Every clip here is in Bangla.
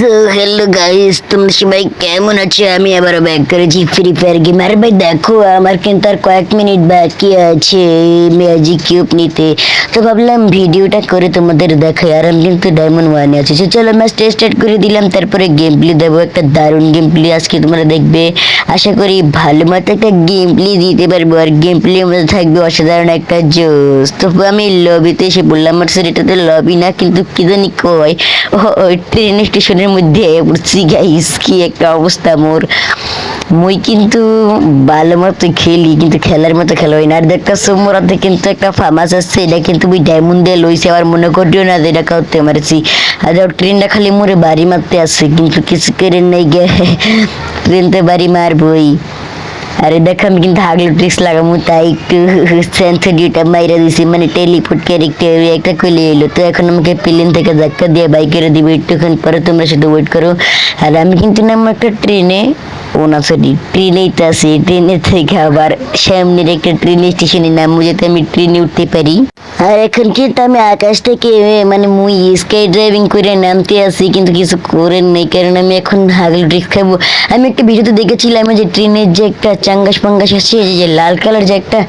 সো হ্যালো গাইস, তোমরা সবাই কেমন আছো? আমি আবারও ব্যাক করেছি ফ্রি ফায়ার গেম। আর ভাই দেখো, আমার কিন্তু আর কয়েক মিনিট বাকি আছে ম্যাজিক কিউব নিতে। তো ভাবলাম ভিডিওটা করে তোমাদের দেখাই। আর আমি কিন্তু ডায়মন্ড ওয়ানে আছি। তো চলো ম্যাচটা স্টার্ট করে দিলাম, তারপরে গেম প্লে দেবো। একটা দারুণ গেম প্লে আজকে তোমরা দেখবে। আশা করি ভালো মতো একটা গেম প্লে দিতে পারবো। আর গেম প্লের মধ্যে থাকবে অসাধারণ একটা জোস। তো আমি লবিতে এসে বললাম, আমার স্যার এটা তো লবি না, কিন্তু কি জানি কয় ট্রেন স্টেশনের মধ্যে উঠছি গাইস। কি একটা অবস্থা মোর। মুই কিন্তু ভালো মতো খেলি, কিন্তু খেলার মতো খেলা হয় না। আর দেখতেছো মোর হাতে কিন্তু একটা ফার্মাস আছে, এটা কিন্তু মুই ডায়মন্ড দিয়ে লইছি। আবার মনে করিও না যে এটা করতে মারছি। আর ট্রেনটা খালি মোরে বাড়ি মারতে আছে, কিন্তু কিছু করে নাই গে। ট্রেনতে বাড়ি মারবই। আরে দেখো, আমি কিন্তু হাগলো ট্রিক্স লাগামু, তাই একটু সেন্সিটিভটা মাইরা দিছি, মানে টেলিপোর্ট ক্যারেক্টার একটা কইলে এলো। তো এখন আমাকে প্লেন থেকে ধাক্কা দিয়ে বাইকের দিবে। একটুক্ষণ পরে তোমরা শুধু ওয়েট করো। আর আমি কিন্তু নাম একটা ট্রেনে, ও না সরি ট্রেনেই তো আছি। ট্রেনের থেকে আবার সামনের একটা ট্রেন স্টেশনে নামবো, যাতে আমি ট্রেনে উঠতে পারি। আর এখন কিন্তু আমি আকাশ থেকে মানে মুই স্কাই ড্রাইভিং করে নামতে আসি, কিন্তু কিছু করেন নেই, কারণ আমি এখন হাগল ট্রিক্স খাবো। আমি একটা ভিডিওতে দেখেছিলাম যে ট্রেনের যে একটা চাঙ্গাস পাঙ্গাস আছে, যে লাল কালার যে একটা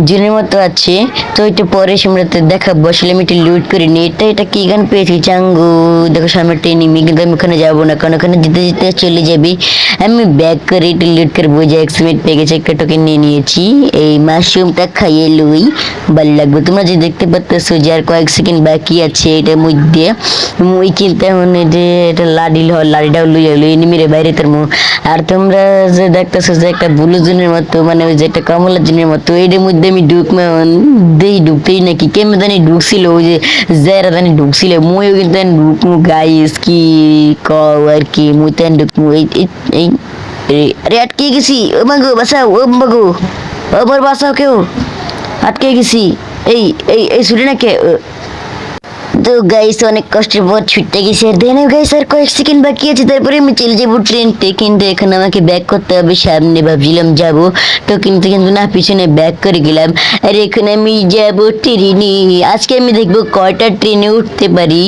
জুনের মতো আছে, তো এটা পরে সামনে দেখাবো। আসলে আমি এটা লুট করে নিই। এটা কি গান পেয়েছি চাঙ্গু। দেখো সামনে ট্রেন নিমি, কিন্তু আমি ওখানে যাবো না, কারণ ওখানে যেতে যেতে চলে যাবি। আমি ব্যাক করে এটা লুট করবো। যে এক্সিমেট পেয়ে গেছে, একটা টোকেন নিয়ে নিয়েছি। এই মাশরুমটা খাইয়ে লুই, ভালো লাগবে। তোমরা যে দেখতে পাচ্তেছো যে আর কয়েক সেকেন্ড বাকি আছে এটার মধ্যে। মুই কিন্তু এখন যে এটা লাড়িটাও লুইয়া লুই নিমিরে বাইরে তোর মুখ। আর তোমরা যে দেখতেছো যে একটা ব্লু জুনের মতো, মানে ওই যে একটা কমলা জুনের মতো, এটার মধ্যে আমি ঢুকতেই নাকি কেমন জানি ঢুকছিল, ওই যে যারা জানি ঢুকছিল। মুইও কিন্তু ঢুকমু গাইস, কি কও আর কি, মুই তো ঢুকমু। এই আরে আটকে গেছি। ও মাগো বাসাও, ও মাগো, ও মোর বাসাও, কেউ আটকে গেছি। এই এই এই শুনে না কে। তো গাইস অনেক কষ্টের পর ছুটতে গেছি। আর দেন গাইস আর কয়েক সেকেন্ড বাকি আছে, তারপরে আমি চলে যাবো ট্রেনতে। কিন্তু এখন আমাকে ব্যাক করতে হবে। সামনে ভাবছিলাম যাবো, তো কিন্তু না, পিছনে ব্যাক করে গেলাম। আর এখন আমি যাবো ট্রেনে। আজকে আমি দেখবো কয়টা ট্রেনে উঠতে পারি।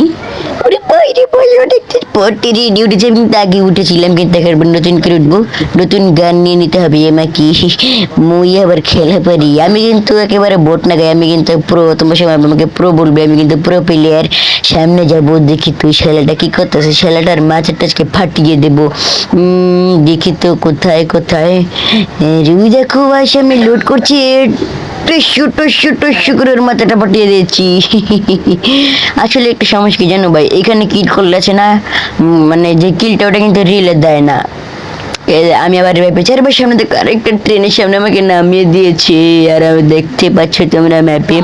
ওরে বাইরে বাইরে অনেকদিন পর ট্রেনে উঠেছি। আমি কিন্তু আগে উঠেছিলাম, কিন্তু একবার নতুন করে উঠবো। নতুন গান নিয়ে নিতে হবে আমাকে। মুই আবার খেলা পারি। আমি কিন্তু একেবারে বোট না গাই, আমি কিন্তু প্রো। তোমার সময় আমাকে প্রো বলবে, আমি কিন্তু প্রো প্লেয়ার। সামনে যাবো, দেখি তুই ছেলেটা কি করতেছে। ছেলেটার মাছের টাচকে ফাটিয়ে দেবো। দেখি তো কোথায় কোথায়। রুই দেখো ভাই, সামনে লোড করছি। টুসু টুসু টুসু করে ওর মাথাটা ফাটিয়ে দিয়েছি। আসলে একটা সমস্যা কি জানো ভাই, এখানে কিল করলে আছে না, মানে যে কিলটা ওটা কিন্তু রিলে দেয় না। আমি আবার ভেবেছি আর সামনে দেখো আরেকটা ট্রেনের সামনে আমাকে নামিয়ে দিয়েছে। আর আমি দেখতে পাচ্ছ তোমরা ম্যাপে।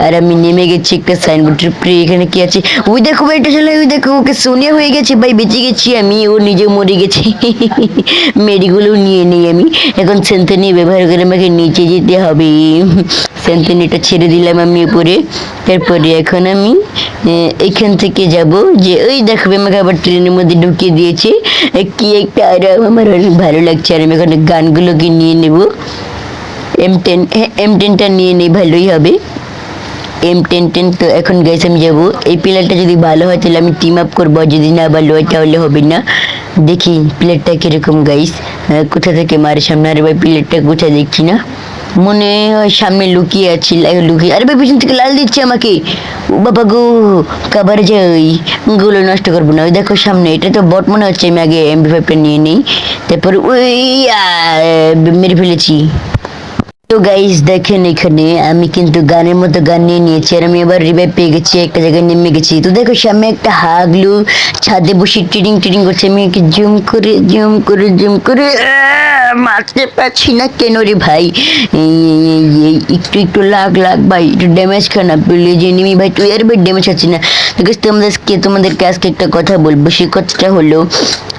আর আমি নেমে গেছি একটা সাইনবোর্ডের উপরে। এখানে কি আছে? ওই দেখো ভাই, এটা চলে, ওই দেখো, ওকে সোনিয়া হয়ে গেছে ভাই, বেঁচে গেছি আমি। ও নিজে মরে গেছে। মেডিগুলো নিয়ে নেই আমি। এখন সেন্থেনি ব্যবহার করে আমাকে নিচে যেতে হবে। সেন্থেনিটা ছেড়ে দিলাম আমি উপরে। তারপরে এখন আমি এখান থেকে যাব। যে ওই দেখবে আমাকে আবার ট্রেনের মধ্যে ঢুকিয়ে দিয়েছে। কি একটা আরাম, আমার অনেক ভালো লাগছে। আর আমি এখানে গানগুলোকে নিয়ে নেব। M10, হ্যাঁ M10টা নিয়ে নেই, ভালোই হবে। M10 তো এখন গাইস আমি যাবো। এই প্লেয়ারটা যদি ভালো হয় তাহলে আমি টিম আপ করবো, যদি না ভালো হয় তাহলে হবে না। দেখি প্লেয়ারটা কিরকম গাইস, কোথা থেকে মারে সামনে। আরে ভাই প্লেয়ারটা কোথায় দেখছি না, মনে হয় সামনে লুকিয়ে আছি। লুকিয়ে, আরে ভাই পিছন থেকে লাল দিচ্ছে আমাকে। ও বাবা গো, কাবার যাই, গুলো নষ্ট করবো না। ওই দেখো সামনে, এটা তো বট মনে হচ্ছে। আমি আগে MP5টা নিয়ে নিই, তারপর ওই মেরে ফেলেছি। তো গাইস দেখেন, এখানে আমি কিন্তু গানের মতো গান নিয়ে নিয়েছি। আর আমি এবার রিভাইভ পেয়ে গেছি, একটা জায়গায় নেমে গেছি। তো দেখো সামনে একটা হাগলু ছাদে বসে ট্রিডিং ট্রিডিং করছে। আমি একে জুম করে জুম করে জুম করে মারতে পারছি না কেন রে ভাই। একটু একটু লাগ ভাই, একটু ড্যামেজ খানা পেলে যে নিমি ভাই, তুই আর ভাই ড্যামেজ হচ্ছে না। তো গাইস তোমাদেরকে আজকে একটা কথা বলবো। সেই কথাটা হলো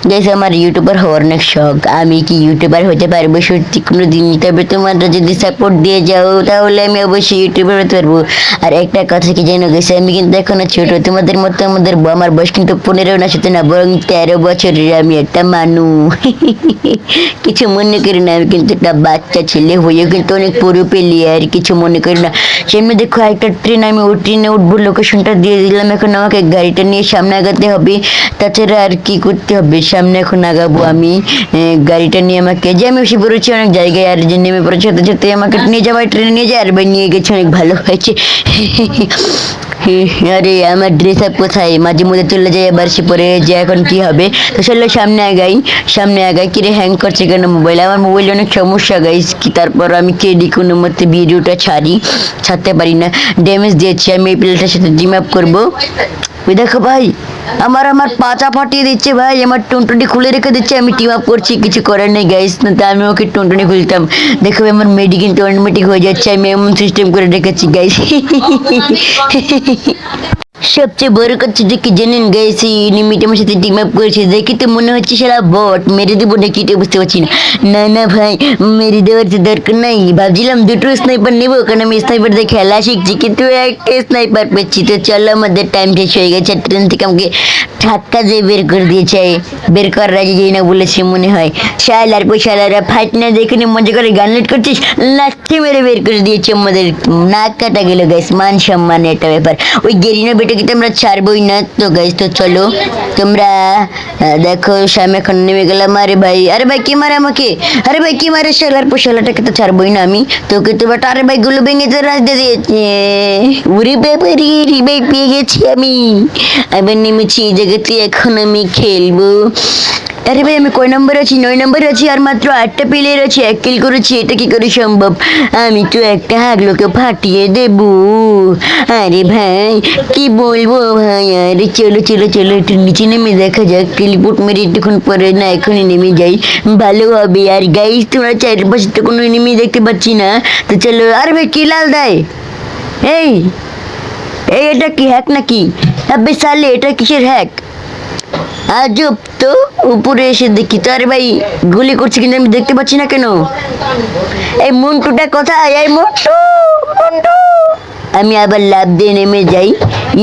গাইস, আমার ইউটিউবার হওয়ার অনেক শখ। আমি কি ইউটিউবার হতে পারবো সত্যি কোনো দিন? তবে তোমরা যদি সাপোর্ট দিয়ে যাও তাহলে আমি অবশ্যই ইউটিউবার হতে পারবো। আর একটা কথা কি জানো গাইস, আমি কিন্তু এখনো ছোট, তোমাদের মতো। আমার বয়স কিন্তু 15 না, 17 না, বরং 13 বছরের। আমি একটা মানুষ। কিছু মনে করি না, আমি কিন্তু একটা বাচ্চা ছেলে হয়েও কিন্তু অনেক পুরো প্লেয়ার, কিছু মনে করি না। সেমনি দেখো একটা ট্রেন, আমি ওই ট্রেনে উঠবো। লোকেশনটা দিয়ে দিলাম। এখন আমাকে গাড়িটা নিয়ে সামনে আগাতে হবে, তাছাড়া আর কি করতে হবে, সামনে এখন আগাবো আমি। গাড়িটা নিয়ে আমাকে, যে আমি এসে পড়েছি অনেক জায়গায়, আর যে নেমে পড়েছে সাথে সাথে আমাকে নিয়ে যাওয়ার, ট্রেনে নিয়ে যায়, আর ভাই নিয়ে গেছে, অনেক ভালো হয়েছে। আরে আমার ড্রেস আপ কোথায়, মাঝে মধ্যে চলে যায়, আবার সে পরে যে এখন কি হবে। তো চলো সামনে আগাই, সামনে আগাই। কিরে হ্যাং করছে কেন মোবাইল? আমার মোবাইলে অনেক সমস্যা গাইস, কি তারপর আমি কেডি কোনো মতে ভিডিওটা ছাড়তে পারি না, ড্যামেজ দিয়েছি। আমি এই প্লেটার সাথে টিম আপ করবো। ওই দেখো ভাই, আমার আমার পাচা ফাটিয়ে দিচ্ছে ভাই, আমার টুনটুনি খুলে রেখে দিচ্ছে, আমি টিম আপ করছি, কিছু করার নেই গাইস, না তা আমি ওকে টুনটুনি খুলতাম। দেখো আমার মেডি কিন্তু অটোমেটিক হয়ে যাচ্ছে, আমি এমন সিস্টেম করে রেখেছি গাইস। সবচেয়ে বড় কথা যে কি জানেন গাইস, এই এনিমিটা আমার সাথে টিম আপ করেছে, দেখি তো মনে হচ্ছে সারা বট, মেরে দেবো নাকি এটা বুঝতে পারছি না। না না ভাই, মেরে দেওয়ার তো দরকার নাই, ভাবছিলাম দুটো স্নাইপার নেবো, কারণ আমি স্নাইপার দিয়ে খেলা শিখছি, কিন্তু একটা স্নাইপার পেয়েছি। তো চলো, আমাদের টাইম শেষ হয়ে গেছে, ট্রেন থেকে আমাকে ধাক্কা দিয়ে বের করে দিয়েছে, বের করার রাজি যাই না বলেছে মনে হয়। শালার পোশালারা, ফাইট না দেখে নি মজা করে গান লেট করছিস, লাঠি মেরে বের করে দিয়েছে আমাদের, নাক কাটা গেল গাইস, মান সম্মান একটা ব্যাপার। ওই গেরিনা বেটাকে তো আমরা ছাড়বই না তো গাইস। তো চলো তোমরা দেখো, সামনে এখন নেমে গেলাম। আরে ভাই, আরে ভাই কি মারে আমাকে, আরে ভাই কি মারে, শালার পোশালাটাকে তো ছাড়বই না আমি তোকে তো, বাট আরে ভাই গুলো ভেঙে তো রাস্তা দিয়েছে। উড়ি ব্যাপারি রিভাই পেয়ে গেছি আমি, আবার নেমেছি এই জায়গাতে, এখন আমি খেলবো। আরে ভাই আমি কয় নম্বর আছি? 9 নম্বরে আছি, আর মাত্র 8টা প্লেয়ার আছে, 1 কিল করেছি, এটা কি করে সম্ভব? আমি তো একটা হাগলোকে ফাটিয়ে দেব। আরে ভাই কি বলবো ভাই, আরে চলো চলো চলো, একটু নিচে নেমে দেখা যাক, টেলিপোর্ট মেরে একটুক্ষণ পরে না এখনই নেমে যাই, ভালো হবে। আর গাইস তোমরা চারপাশে তো কোনো এনিমি দেখতে পাচ্ছি না, তো চলো। আরে ভাই কি লাল দেয়, এই এই এটা কি হ্যাক নাকি? আবে সালে এটা কিসের হ্যাক? আজব তো, উপরে এসে দেখি তো, আরে ভাই গুলি করছে কিন্তু আমি দেখতে পাচ্ছি না কেন? এই মন্টুটা কোথায়, এই মন্টু, মন্টু। আমি আবার লাফ দিয়ে নেমে যাই,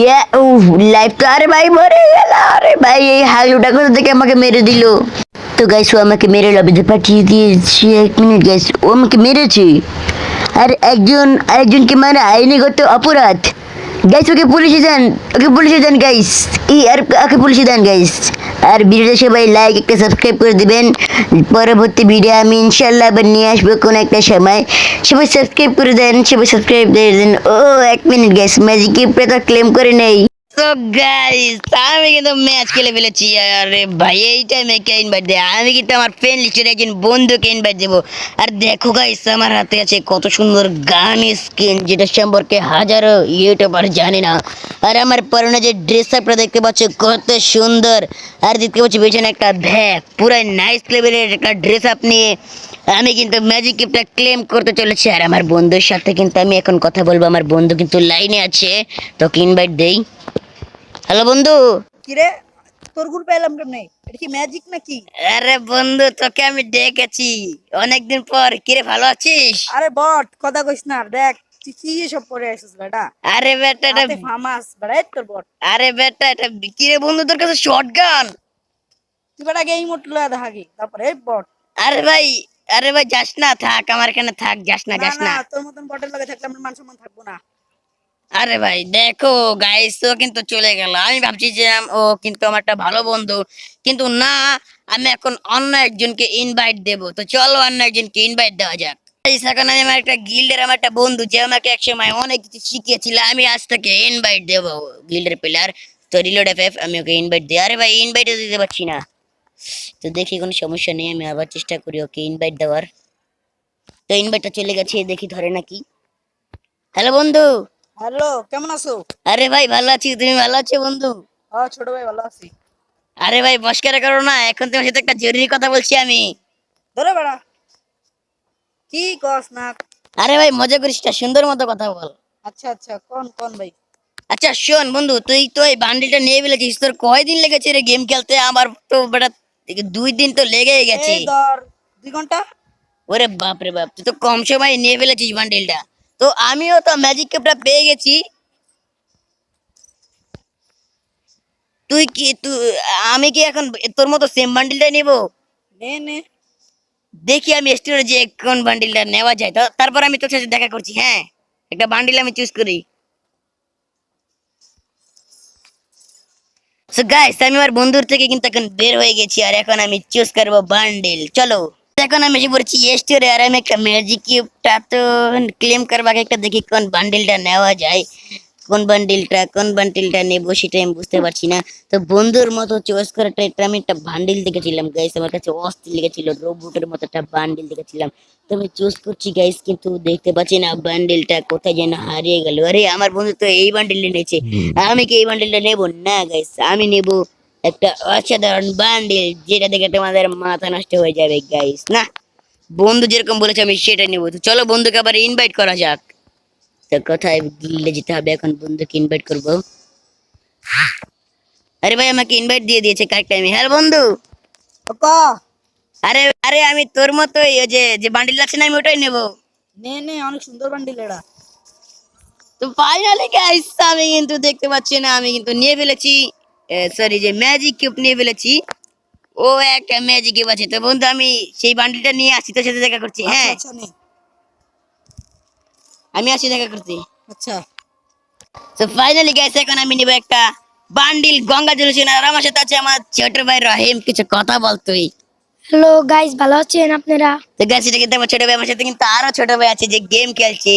ইয়া উফ, লাইফ তো, আরে ভাই মরে গেল। আরে ভাই এই হালুটা কোথা থেকে আমাকে মেরে দিল? তো গাইস ও আমাকে মেরে লবিতে পাঠিয়ে দিয়েছে, 1 মিনিট গাইস, ও আমাকে মেরেছে। আর আরেকজনকে মারা আইনিগত অপরাধ গাইস, ওকে পুলিশে যান, ওকে পুলিশে যান গাইস, আর ওকে পুলিশে যান গাইস। আর ভিডিওটা সবাই লাইক একটা সাবস্ক্রাইব করে দিবেন, পরবর্তী ভিডিও আমি ইনশাল্লাহ আবার নিয়ে আসবো কোনো একটা সময়। সবাই সাবস্ক্রাইব করে দেন, সবাই সাবস্ক্রাইব দিয়ে দেন। ও 1 মিনিট গাইস, ম্যাজিক কিপটা তো ক্লেম করে নেই। তো গাইস আমি কিন্তু ম্যাচ খেলে ফেলেছি। আরে ভাই এই টাইমে কে ইনভাইট দেয়? আমি কিন্তু আমার ফ্রেন্ড লিস্টের একজন বন্ধুকে ইনভাইট দেবো। আর দেখো গাইস আমার হাতে আছে কত সুন্দর গান স্কিন, যেটা সম্পর্কে হাজারো ইউটিউবার জানে না। আর আমার পরনে যে ড্রেস আপটা দেখতে পাচ্ছ কত সুন্দর, আর দেখতে পাচ্ছি পেছনে একটা ব্যাগ, পুরাই নাইস লেভেলের একটা ড্রেস আপ নিয়ে আমি কিন্তু ম্যাজিক কিপটা ক্লেম করতে চলেছি। আর আমার বন্ধুর সাথে কিন্তু আমি এখন কথা বলবো, আমার বন্ধু কিন্তু লাইনে আছে, তোকে ইনভাইট দেই। হ্যালো বন্ধু। কিরে, তোর গ্রুপে এলাম কেমনে? এটা কি ম্যাজিক নাকি? আরে বন্ধু তোকে আমি ডেকেছি অনেকদিন পর, কিরে ভালো আছিস? আরে বট, কথা কইস না। দেখ তুই কি এসব পরে আসিস বেটা, আরে বেটা এটা, হাতে ফামাস বেটা, এই তোর বট। আরে বেটা এটা কিরে বন্ধু তোর কাছে শটগান? তুই বেটা গেই মোট লয়া দেখাগি, তারপরে এই বট। আরে ভাই, আরে ভাই যাস না, থাক আমার এখানে থাক, যাস না না যাস না, না। তোর মতন বটের লগে থাকলে আমার মান সম্মান থাকবো না। আরে ভাই দেখো গাইস ও কিন্তু চলে গেল, আমি ভাবছি যে ও কিন্তু আমার একটা ভালো বন্ধু, কিন্তু না, আমি এখন অন্য একজনকে ইনভাইট দেব। তো চলো অন্য একজনকে ইনভাইট দেওয়া যাক। গাইস এখন আমি আমার একটা গিল্ডের, আমার একটা বন্ধু যে আমাকে একসময় অনেক কিছু শিখিয়েছিল, আমি আজ থেকে ইনভাইট দেব, গিল্ডের প্লেয়ার। তো রিলোড এফএফ, আমি ওকে ইনভাইট দিই। আরে ভাই ইনভাইট দিতে পারছি না, তো দেখি কোনো সমস্যা নেই, আমি আবার চেষ্টা করি ওকে ইনভাইট দেওয়ার। তো ইনভাইটটা চলে গেছে, দেখি ধরে নাকি। হ্যালো বন্ধু। হ্যালো, কেমন আছো? আরে ভাই ভালো আছি, তুমি ভালো আছো বন্ধু? হ্যাঁ ছোট ভাই, ভালো আছি। আরে ভাই মস্কারা করো না, এখন তোমার সাথে একটা জরুরি কথা বলছি আমি। ধরে বেড়া, কি কস না? আরে ভাই মজা করিস না, সুন্দর মতো কথা বল। আচ্ছা আচ্ছা, কোন কোন ভাই? আচ্ছা শোন বন্ধু, তুই তো এই বান্ডিলটা নিয়ে ফেলেছিস, তোর কয়দিন লেগেছে রে গেম খেলতে? আমার তো বেটা 2 দিন তো লেগেই গেছে। এই ধর 2 ঘন্টা। ওরে বাপ রে বাপ, তুই তো কম সময় নিয়ে ফেলেছিস বান্ডিলটা। তো আমিও তো ম্যাজিক কিপটা পেয়ে গেছি। তুই আমি কি এখন তোর মতো সেম বান্ডিলটা নিব? নে নে। দেখি আমি স্টোরে যে কোন বান্ডিলটা নেওয়া যায়, তো তারপর আমি তোর সাথে দেখা করছি। হ্যাঁ একটা বান্ডিল আমি চুজ করি। সো গাইস আমি আমার বন্ধুর থেকে কিন্তু এখন বের হয়ে গেছি আর এখন আমি চুজ করব বান্ডেল চলো এখন আমি এসে পড়ছি স্টোরে আর আমি একটা ম্যাজিক কিউবটা তো ক্লেম করবো আগে একটা দেখি কোন বান্ডেলটা নেওয়া যায় কোন বান্ডেলটা নেবো সেটা আমি বুঝতে পারছি না তো বন্ধুর মতো চয়েস করাটা এটা আমি একটা বান্ডেল দেখেছিলাম গাইস আমার কাছে অস্থির লেগেছিল রোবটের মতো একটা বান্ডেল দেখেছিলাম তো আমি চুজ করছি গাইস কিন্তু দেখতে পাচ্ছি না বান্ডেলটা কোথায় যেন হারিয়ে গেল আরে আমার বন্ধু তো এই বান্ডেলটা নিয়েছে আমি কি এই বান্ডেলটা নেবো না গাইস আমি নেবো একটা অসাধারণ বান্ডেল যেটা দেখে তোমাদের মাথা নষ্ট হয়ে যাবে গাইস না বন্ধু যেরকম বলেছে আমি সেটা নেবো তো চলো বন্ধুকে আবার ইনভাইট করা যাক তো কোথায় গিল্ডে যেতে হবে এখন বন্ধুকে ইনভাইট করবো আরে ভাই আমাকে ইনভাইট দিয়ে দিয়েছে কারেক্ট টাইমে হ্যাঁ বন্ধু ক আরে আরে আমি তোর মতোই ওই যে যে বান্ডিল আছে না আমি ওটাই নেবো নে নে অনেক সুন্দর বান্ডিল এটা। তো ফাইনালি গাইস আমি কিন্তু দেখতে পাচ্ছি না আমি কিন্তু নিয়ে ফেলেছি সরি যে ম্যাজিক কিউব নিয়ে ফেলেছি ও একটা ম্যাজিক কিউব আছে তো বন্ধু আমি সেই বান্ডিলটা নিয়ে আসি তোর সাথে দেখা করছি আচ্ছা হ্যাঁ আচ্ছা নে। আমি আসি দেখা করছি আচ্ছা তো ফাইনালি গাইস এখন আমি নিব একটা বান্ডিল গঙ্গা জলসিন আর আমার সাথে আছে আমার ছোট ভাই রহিম কিছু কথা বল তুই হ্যালো গাইস, ভালো আছেন আপনারা? তো গাইস এটা কিন্তু আমার ছোট ভাই আমার সাথে কিন্তু আরো ছোট ভাই আছে যে গেম খেলছে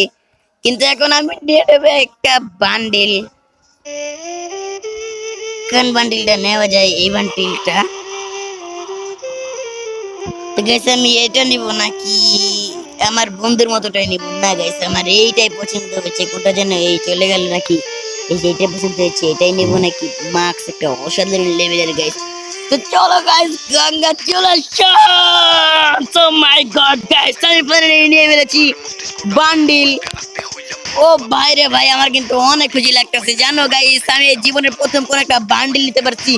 কিন্তু এখন আমি নিয়ে নেবো একটা বান্ডিল কোন বান্ডিলটা নেওয়া যায় এই বান্ডিলটা তো গাইস আমি এটা নিব নাকি আমার বন্ধুর মতোটাই নিব না গাইস আমার এইটাই পছন্দ হয়েছে কোনটা যেন এই চলে গেল নাকি এই যে এটা পছন্দ হয়েছে এটাই নেব নাকি মার্কস একটা অসাধারণ লেভেলের গাইস তো চলো গাইস গঙ্গা চলে সো মাই গড গাইস আমি ফাইনালি নিয়ে ফেলেছি বান্ডিল ও ভাই রে ভাই আমার কিন্তু অনেক খুশি লাগতেছে জানো গাইস আমি এই জীবনের প্রথম কোন একটা বান্ডিল নিতে পারছি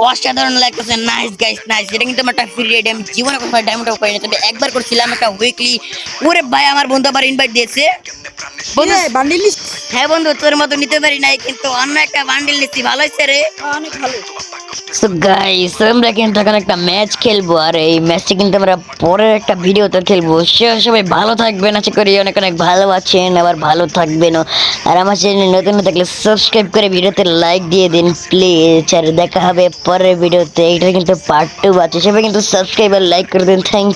অসাধারণ লাগতেছে নাইস গাইস নাইস এটা কিন্তু আমার একটা ফ্রি রেড আমি জীবনে কখনো ডায়মন্ড অফ করিনি তবে একবার করছিলাম একটা উইকলি ওরে ভাই আমার বন্ধু আবার ইনভাইট দিয়েছে বন্ধু বান্ডিল লিস্ট হ্যাঁ বন্ধু তোর মতো নিতে পারি নাই কিন্তু অন্য একটা বান্ডিল নিচ্ছি ভালো হয়েছে রে অনেক ভালো। সো গাইস আমরা কিন্তু এখন একটা ম্যাচ খেলবো আর এই ম্যাচটা কিন্তু আমরা পরের একটা ভিডিওতে খেলবো সবাই ভালো থাকবেন আশা করি অনেক অনেক ভালো আছেন আবার ভালো থাকবেন আর আমার চ্যানেল নতুন হয়ে থাকলে সাবস্ক্রাইব করে ভিডিওতে লাইক দিয়ে দিন প্লিজ আর দেখা হবে পরের ভিডিওতে এটা কিন্তু পার্ট 2 আছে সবাই কিন্তু সাবস্ক্রাইব আর লাইক করে দিন থ্যাংক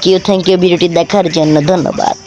ইউ ভিডিওটি দেখার জন্য ধন্যবাদ।